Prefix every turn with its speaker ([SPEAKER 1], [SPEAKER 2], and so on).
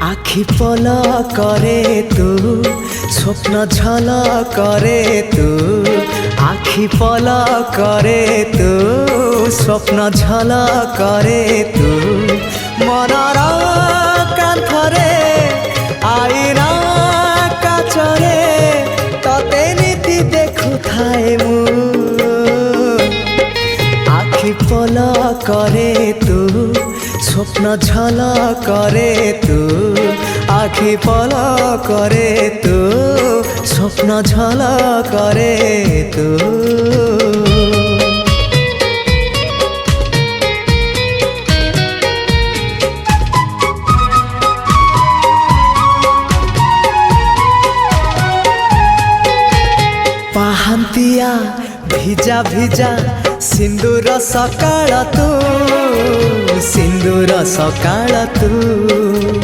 [SPEAKER 1] आखि पल करे तू स्वप्न झल करे तू आखि पल करे तू स्वप्न झल करे तू मनर कांथरे आईना काचरे तते नीति देखु थाए मु आखि पल करे तू स्वप्न झल करे तू आखि पल करे तू स्वप्न झल करे तू पाहांतिया भिजा भिजा सिंदूर सकाळ तू सिंदूर सकाळ तू।